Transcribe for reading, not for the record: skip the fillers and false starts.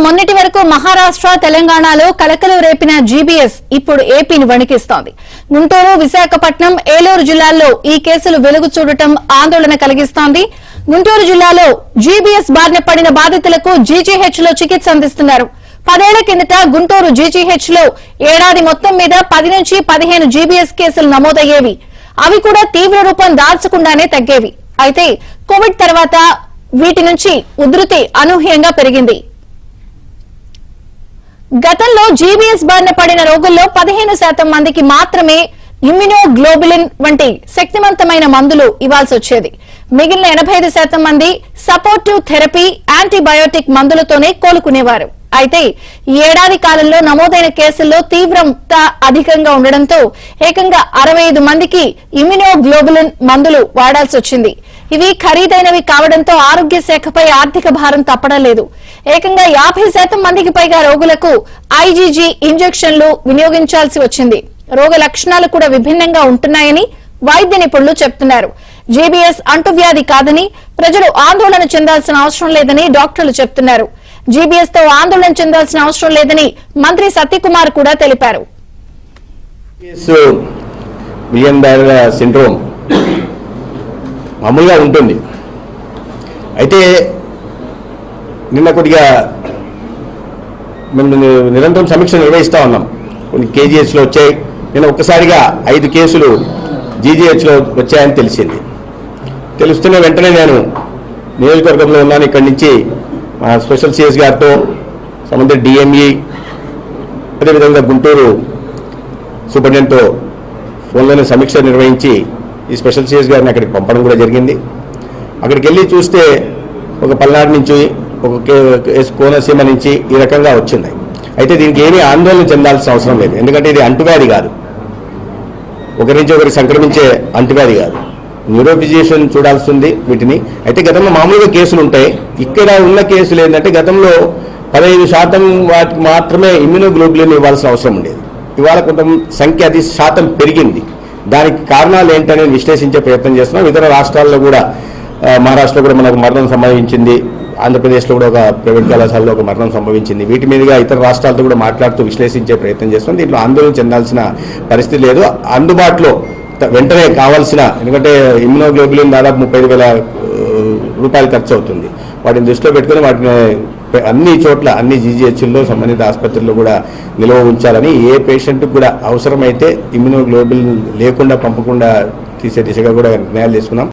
మొన్నటి వరకు మహారాష్ట్ర తెలంగాణలో కలకలు రేపిన జీబీఎస్ ఇప్పుడు ఏపీని వణికిస్తోంది. గుంటూరు, విశాఖపట్నం, ఏలూరు జిల్లాల్లో ఈ కేసులు వెలుగు చూడటం ఆందోళన కలిగిస్తోంది. గుంటూరు జిల్లాలో జీబీఎస్ బారిన పడిన బాధితులకు జీజీహెచ్ లో చికిత్స అందిస్తున్నారు. 10 ఏళ్ల కిందట గుంటూరు జీజీహెచ్ లో ఏడాది మొత్తం మీద 10 నుంచి 15 జీబీఎస్ కేసులు నమోదయ్యేవి. అవి కూడా తీవ్ర రూపం దాల్చకుండానే తగ్గేవి. అయితే కోవిడ్ తర్వాత వీటి నుంచి ఉధృతి అనూహ్యంగా పెరిగింది. గతంలో జీబీఎస్ బారిన పడిన రోగుల్లో 15% మందికి మాత్రమే ఇమ్యునోగ్లోబులిన్ వంటి శక్తివంతమైన మందులు ఇవ్వాల్సి వచ్చేది. మిగిలిన 85% మంది సపోర్టివ్ థెరపీ, యాంటీబయోటిక్ మందులతోనే కోలుకునేవారు. అయితే ఈ ఏడాది కాలంలో నమోదైన కేసుల్లో తీవ్రత అధికంగా ఉండడంతో ఏకంగా 65 మందికి ఇమ్యునోగ్లోబులిన్ మందులు వాడాల్సి వచ్చింది. ఇవి ఖరీదైనవి కావడంతో ఆరోగ్య శాఖపై ఆర్థిక భారం తప్పడం లేదు. ఏకంగా 50% మందికి పైగా రోగులకు ఐజీజీ ఇంజెక్షన్లు వినియోగించాల్సి వచ్చింది. రోగ లక్షణాలు కూడా విభిన్నంగా ఉంటున్నాయని వైద్య నిపుణులు చెబుతున్నారు. జీబీఎస్ అంటువ్యాధి కాదని, ప్రజలు ఆందోళన చెందాల్సిన అవసరం లేదని డాక్టర్లు చెబుతున్నారు. జీబీఎస్ తో ఆందోళన చెందాల్సిన అవసరం లేదని మంత్రి సత్యకుమార్ కూడా తెలిపారు. సిండ్రోమ్ మామూలుగా ఉంటుంది. అయితే నిన్న కొద్దిగా మేము నిరంతరం సమీక్ష నిర్వహిస్తూ ఉన్నాం. కొన్ని కేజీహెచ్లో వచ్చాయి. నిన్న ఒక్కసారిగా 5 కేసులు జీజీహెచ్లో వచ్చాయని తెలిసింది. తెలుస్తున్న వెంటనే నేను నియోజకవర్గంలో ఉన్నాను. ఇక్కడి నుంచి మా స్పెషల్ సిఎస్ గారితో, సంబంధిత డిఎంఈ, అదేవిధంగా గుంటూరు సూపరింటెండెంట్తో ఫోన్లోనే సమీక్ష నిర్వహించి ఈ స్పెషల్ సిఎస్ గారిని అక్కడికి పంపడం కూడా జరిగింది. అక్కడికి వెళ్ళి చూస్తే ఒక పల్నాడు నుంచి, ఒక కోనసీమ నుంచి ఈ రకంగా వచ్చింది. అయితే దీనికి ఏమీ ఆందోళన చెందాల్సిన అవసరం లేదు. ఎందుకంటే ఇది అంటువ్యాధి కాదు, ఒకరి నుంచి ఒకరికి సంక్రమించే అంటువ్యాధి కాదు. న్యూరోఫిజిషియన్ చూడాల్సింది వీటిని. అయితే గతంలో మామూలుగా కేసులు ఉంటాయి. ఇక్కడ ఉన్న కేసులు ఏంటంటే గతంలో 15% వాటికి మాత్రమే ఇమ్యునోగ్లోబులిన్ ఇవ్వాల్సిన అవసరం ఉండేది. ఇవాళ కొంత సంఖ్య అది శాతం పెరిగింది. దానికి కారణాలు ఏంటనేది విశ్లేషించే ప్రయత్నం చేస్తున్నాం. ఇతర రాష్ట్రాల్లో కూడా, మహారాష్ట్రలో కూడా మనకు మరణం సంభవించింది. ఆంధ్రప్రదేశ్లో కూడా ఒక ప్రైవేట్ కళాశాలలో ఒక మరణం సంభవించింది. వీటి మీదుగా ఇతర రాష్ట్రాలతో కూడా మాట్లాడుతూ విశ్లేషించే ప్రయత్నం చేస్తున్నాం. దీంట్లో ఆందోళన చెందాల్సిన పరిస్థితి లేదు. అందుబాటులో వెంటనే కావాల్సిన, ఎందుకంటే ఇమ్యునోగ్లోబులిన్ దాదాపు 35,000 రూపాయలు ఖర్చు అవుతుంది. వాటిని దృష్టిలో పెట్టుకుని వాటిని అన్ని చోట్ల, అన్ని జీజీహెచ్ల్లో, సంబంధిత ఆసుపత్రుల్లో కూడా నిల్వ ఉంచాలని, ఏ పేషెంట్కి కూడా అవసరమైతే ఇమ్యునోగ్లోబులిన్ లేకుండా పంపకుండా తీసే దిశగా కూడా నిర్ణయాలు తీసుకున్నాం.